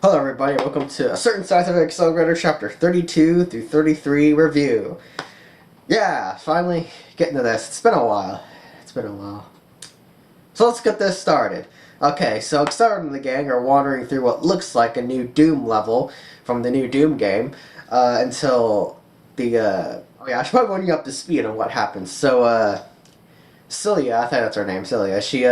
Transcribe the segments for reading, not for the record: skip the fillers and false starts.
Hello everybody, welcome to a certain scientific accelerator chapter 32 through 33 review. Yeah, finally getting to this. It's been a while. So let's get this started. Okay, so Accelerator and the gang are wandering through what looks like a new Doom level from the new Doom game until the, oh yeah, I should probably bring you up to speed on what happens. So, Celia, I think that's her name, Celia, she,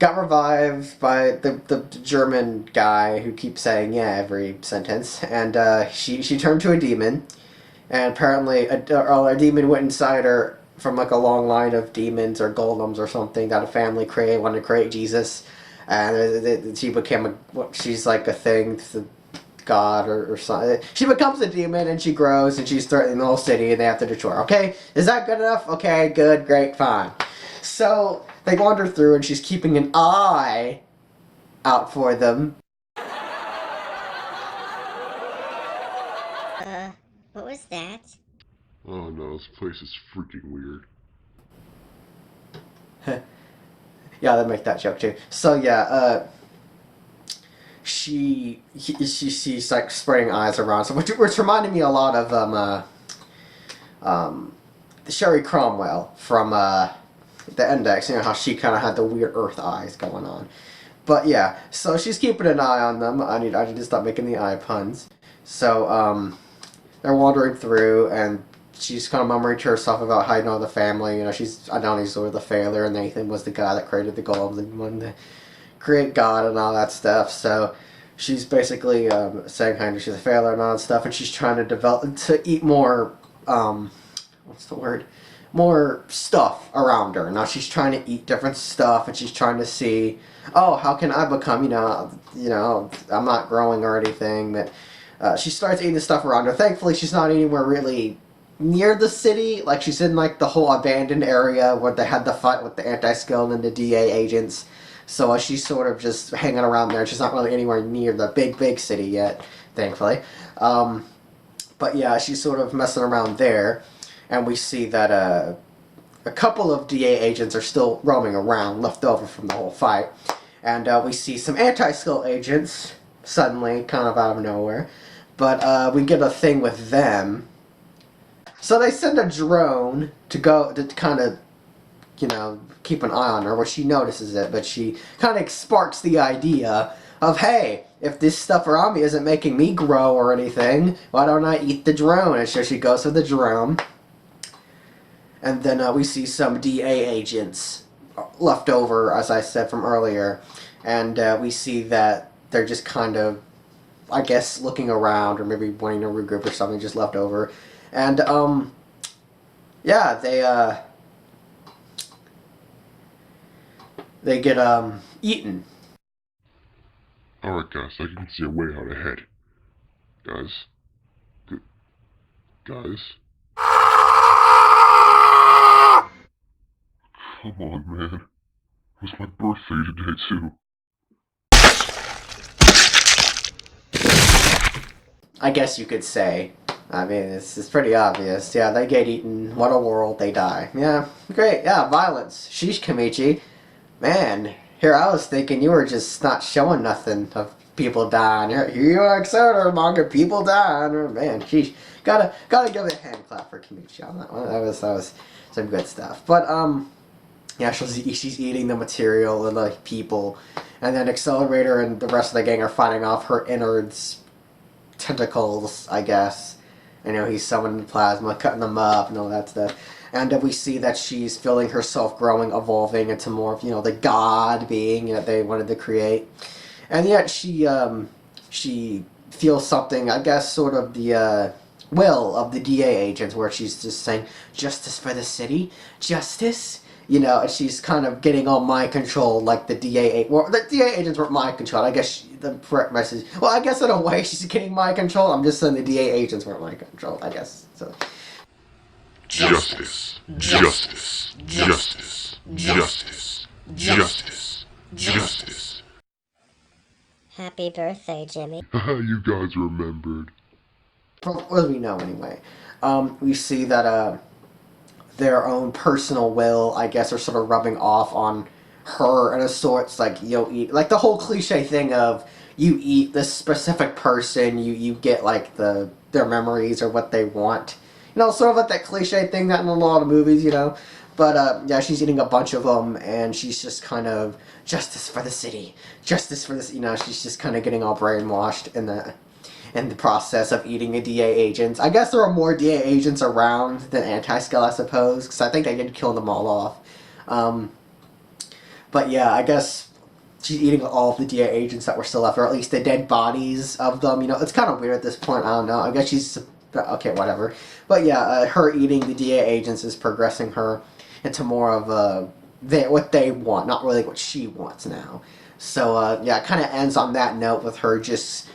got revived by the German guy who keeps saying yeah every sentence, and she turned to a demon, and apparently a demon went inside her from like a long line of demons or golems or something that a family created, wanted to create Jesus, and she became she's like a thing, god or something. She becomes a demon and she grows and she's threatening the whole city and they have to destroy her. Okay, is that good enough? Okay, good, great, fine. So they wander through and she's keeping an eye out for them. What was that? Oh no, this place is freaking weird. Yeah, they make that joke too. So yeah, she's like spreading eyes around, so which reminded me a lot of Sherry Cromwell from the Index. You know how she kind of had the weird Earth eyes going on. But yeah, so she's keeping an eye on them. I need to stop making the eye puns. So they're wandering through, and she's kind of murmuring to herself about how all the family. You know, she's Adonis sort of the failure, and Nathan was the guy that created the golems and wanted to create God and all that stuff. So she's basically saying how she's a failure and all that stuff, and she's trying to develop to eat more. What's the word? More stuff around her. Now she's trying to eat different stuff, and she's trying to see, oh, how can I become? I'm not growing or anything. But she starts eating the stuff around her. Thankfully, she's not anywhere really near the city. Like she's in like the whole abandoned area where they had the fight with the anti-skeleton and the DA agents. So she's sort of just hanging around there. She's not really anywhere near the big city yet, thankfully. But yeah, she's sort of messing around there, and we see that a couple of DA agents are still roaming around, left over from the whole fight. And we see some anti-skull agents suddenly, kind of out of nowhere. But we get a thing with them. So they send a drone to go to kind of, keep an eye on her, where she notices it, but she kind of sparks the idea of, hey, if this stuff around me isn't making me grow or anything, why don't I eat the drone? And so she goes for the drone. And then we see some DA agents left over, as I said from earlier. And we see that they're just kind of, I guess, looking around or maybe wanting to regroup or something, just left over. And, yeah, they get, eaten. Alright guys, I can see a way out ahead. Guys. Guys. Come on, man. It was my birthday today, too. I guess you could say. I mean, it's pretty obvious. Yeah, they get eaten. What a world. They die. Yeah, great. Yeah, violence. Sheesh, Kamichi. Man, here I was thinking you were just not showing nothing of people dying. Here you are, Accelerator manga, people dying. Man, sheesh. Gotta give it a hand clap for Kamichi on that one. That was some good stuff. But, yeah, she's eating the material and the people. And then Accelerator and the rest of the gang are fighting off her innards, tentacles, I guess. He's summoning plasma, cutting them up, and all that stuff. And we see that she's feeling herself growing, evolving into more of, the god being that they wanted to create. And yet she feels something, I guess, sort of the will of the DA agents, where she's just saying, justice for the city? Justice? And she's kind of getting all mind control, like the DA. Well, the DA agents weren't mind control. I guess the correct message. Well, I guess in a way she's getting mind control. I'm just saying the DA agents weren't mind control. I guess so. Justice. Justice. Justice. Justice. Justice. Justice. Happy birthday, Jimmy. Haha, you guys remembered. From what we know, anyway, we see that their own personal will, I guess, are sort of rubbing off on her and a sorts, like, eat, like the whole cliche thing of you eat this specific person, you get like their memories or what they want. You know, sort of like that cliche thing that in a lot of movies, you know. But yeah, she's eating a bunch of them, and she's just kind of justice for the city, justice for this. You know, she's just kind of getting all brainwashed in the process of eating a DA agent. I guess there are more DA agents around than Anti-Skull, I suppose, because I think they did kill them all off. Um, but yeah, I guess she's eating all of the DA agents that were still left, or at least the dead bodies of them. You know, it's kind of weird at this point. I don't know. I guess she's okay, whatever. But yeah, her eating the DA agents is progressing her into more of what they want, not really what she wants now. So yeah, it kind of ends on that note with her just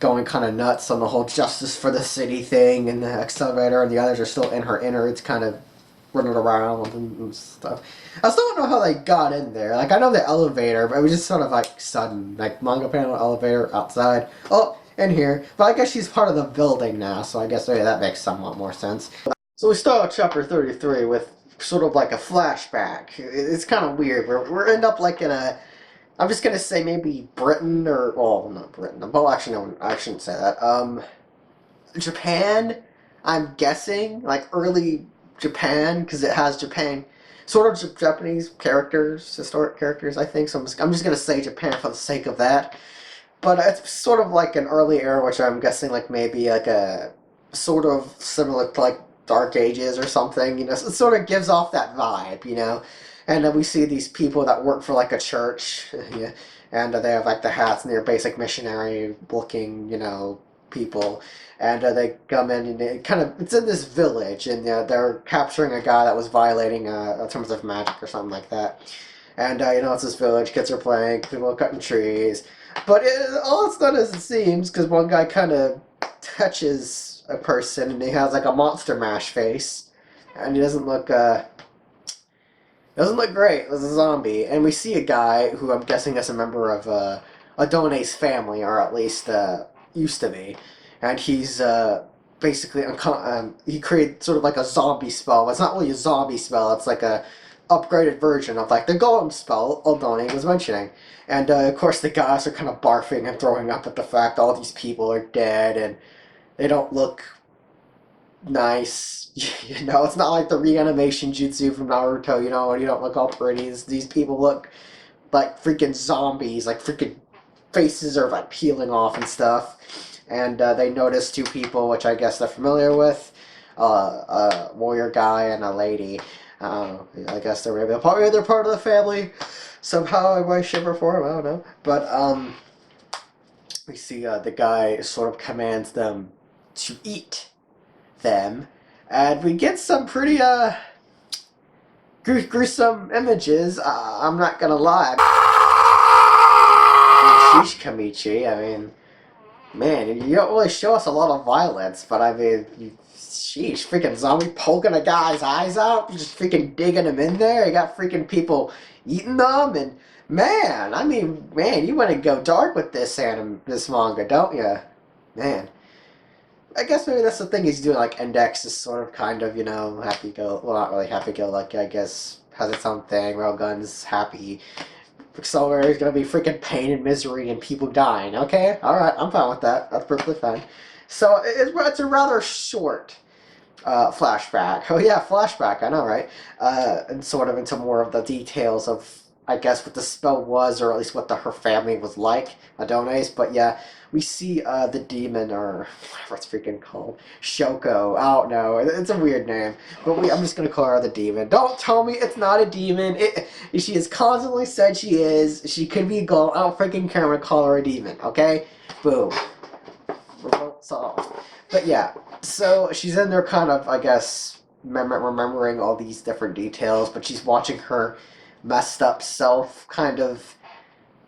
going kind of nuts on the whole justice for the city thing, and the Accelerator and the others are still in her innards, kind of running around and stuff. I still don't know how they got in there. Like, I know the elevator, but it was just sort of like sudden. Like, manga panel, elevator, outside. Oh, in here. But I guess she's part of the building now, so I guess maybe that makes somewhat more sense. So we start chapter 33 with sort of like a flashback. It's kind of weird. We're end up like in a... I'm just gonna say maybe Britain or... Well, not Britain. Well, actually, no, I shouldn't say that. Japan, I'm guessing. Like, early Japan, because it has Japan... Sort of Japanese characters, historic characters, I think. So I'm just gonna say Japan for the sake of that. But it's sort of like an early era, which I'm guessing like maybe like a sort of similar to like Dark Ages or something. You know, so it sort of gives off that vibe, you know. And then we see these people that work for like a church, yeah, and they have like the hats and they're basic missionary looking, you know, people. And they come in and it's in this village, and they're capturing a guy that was violating terms of magic or something like that. And you know, it's this village, kids are playing, people are cutting trees. But all it's not as it seems, because one guy kind of touches a person, and he has like a monster mash face, and he doesn't look great as a zombie. And we see a guy who I'm guessing is a member of Adone's family, or at least used to be, and he's basically he created sort of like a zombie spell. But it's not really a zombie spell. It's like a upgraded version of like the golem spell Aldoni was mentioning. And of course the guys are kind of barfing and throwing up at the fact all these people are dead and they don't look nice. You know, it's not like the reanimation jutsu from Naruto, you know, and you don't look all pretty. These people look like freaking zombies, like freaking faces are like peeling off and stuff. And they notice two people, which I guess they're familiar with, a warrior guy and a lady. I guess they're maybe they're part of the family somehow. I might shiver for them. I don't know, but we see the guy sort of commands them to eat them, and we get some pretty gruesome images. I'm not gonna lie. Sheesh, Kamichi. I mean, man, you don't really show us a lot of violence, but I mean, sheesh, freaking zombie poking a guy's eyes out, just freaking digging him in there. You got freaking people eating them, and man, I mean, man, you want to go dark with this this manga, don't you? Man. I guess maybe that's the thing he's doing, like, Index is sort of kind of, you know, well, not really happy-go-lucky, I guess, has its own thing, Railgun's happy. Accelerator is gonna be freaking pain and misery and people dying, okay? Alright, I'm fine with that, that's perfectly fine. So, it's a rather short flashback. Oh yeah, flashback, I know, right? And sort of into more of the details of, I guess, what the spell was, or at least what her family was like, Adonis. But yeah, we see the demon, or whatever it's freaking called, Shoko. I don't know, it's a weird name, but I'm just gonna call her the demon. Don't tell me it's not a demon. She has constantly said she is. She could be a girl. I don't freaking care. I'm gonna call her a demon. Okay, boom. Revolt solved. But yeah, so she's in there kind of, I guess, remembering all these different details, but she's watching her messed up self kind of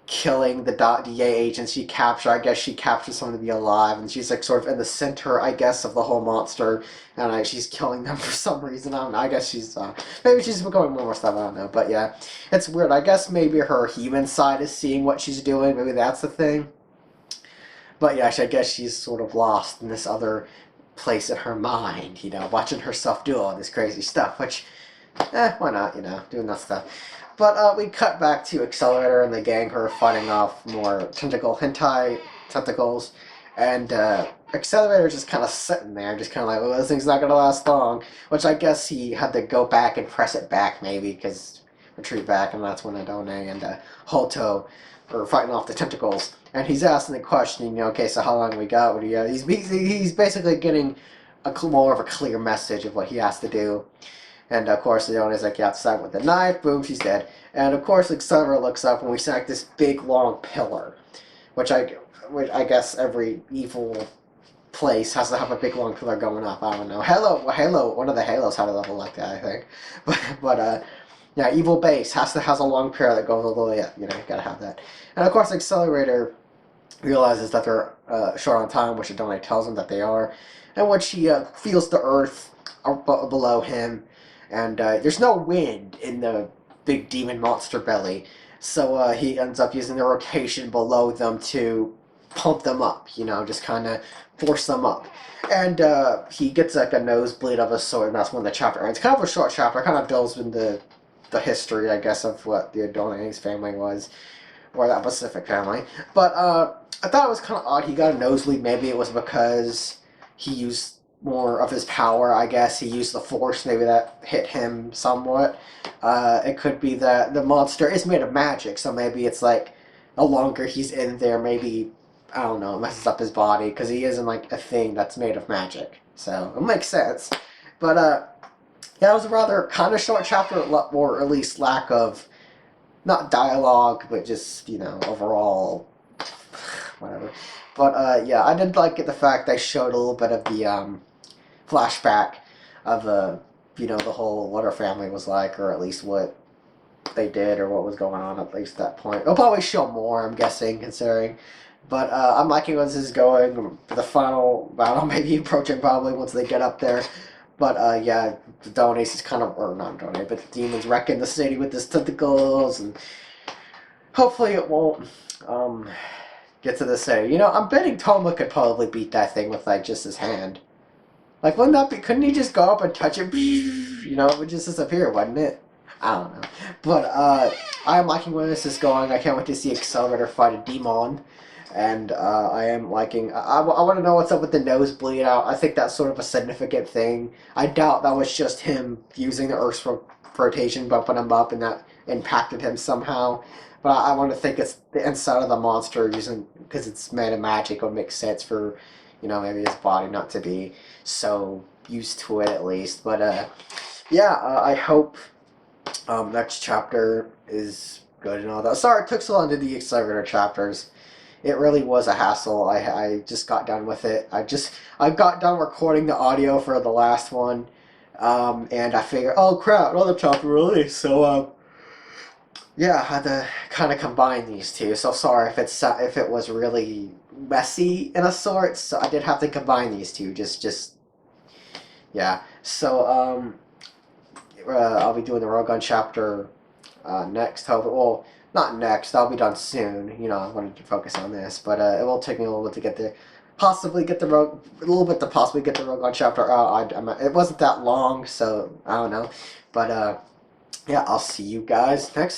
killing the DA agents she captured. I guess she captured someone to be alive, and she's like sort of in the center, I guess, of the whole monster, and she's killing them for some reason. I don't know. I guess she's maybe she's going more stuff. I don't know, but yeah, it's weird. I guess maybe her human side is seeing what she's doing. Maybe that's the thing. But yeah, I guess she's sort of lost in this other place in her mind, you know, watching herself do all this crazy stuff, which, why not, you know, doing that stuff. But we cut back to Accelerator and the gang who are fighting off more hentai tentacles, and Accelerator just kind of sitting there, just kind of like, well, this thing's not gonna last long. Which I guess he had to go back and press it back, maybe, because retreat back, and that's when Adone and Hoto are fighting off the tentacles. And he's asking the question, okay, so how long we got? What do you? He's basically getting more of a clear message of what he has to do. And of course, Leona's like, you have to stab with the knife. Boom, she's dead. And of course, Accelerator looks up and we see like this big long pillar, which I guess every evil place has to have a big long pillar going up. I don't know. Halo, one of the Halos had a level like that, I think. But yeah, evil base has a long pillar that goes all the way up. You gotta have that. And of course, Accelerator realizes that they're short on time, which Adonai tells him that they are, and which he feels the earth below him. And there's no wind in the big demon monster belly, so he ends up using the rotation below them to pump them up, just kind of force them up. And he gets like a nosebleed of a sort, and that's when the chapter ends. Kind of a short chapter, kind of delves into the history, I guess, of what the Adonai's family was, or that Pacific family. But I thought it was kind of odd he got a nosebleed. Maybe it was because he used more of his power, I guess. He used the force, maybe that hit him somewhat. It could be that the monster is made of magic, so maybe it's like the longer he's in there, maybe, I don't know, it messes up his body, because he isn't like a thing that's made of magic. So it makes sense. But yeah, it was a rather kind of short chapter, or at least lack of, not dialogue, but just, overall, whatever. But yeah, I did like the fact they showed a little bit of the flashback of the whole what her family was like, or at least what they did, or what was going on at least that point. They'll probably show more, I'm guessing, considering. But I'm liking where this is going. The final battle maybe approaching probably once they get up there. But yeah, the Donace is kind of, or not Donate, but the demons wrecking the city with his tentacles, and hopefully it won't get to the city. I'm betting Toma could probably beat that thing with like just his hand. Like, wouldn't that be? Couldn't he just go up and touch it? It would just disappear, wouldn't it? I don't know. But I am liking where this is going. I can't wait to see Accelerator fight a demon. And I am liking. I want to know what's up with the nosebleed out. I think that's sort of a significant thing. I doubt that was just him using the Earth's rotation, bumping him up, and that impacted him somehow. But I want to think it's the inside of the monster using, because it's made of magic. It would make sense for, maybe his body not to be so used to it at least. But yeah, I hope next chapter is good and all that. Sorry it took so long to do the Accelerator chapters. It really was a hassle. I just got done with it. I got done recording the audio for the last one, and I figured, oh crap, another chapter release. So yeah, I had to kind of combine these two. So sorry if it was really messy in a sort. So I did have to combine these two. Just yeah. So I'll be doing the Rogue Chapter next. Well, not next. I'll be done soon. I wanted to focus on this, but it will take me a little bit to get the possibly get the Rogue Chapter out. It wasn't that long, so I don't know. But yeah, I'll see you guys next time.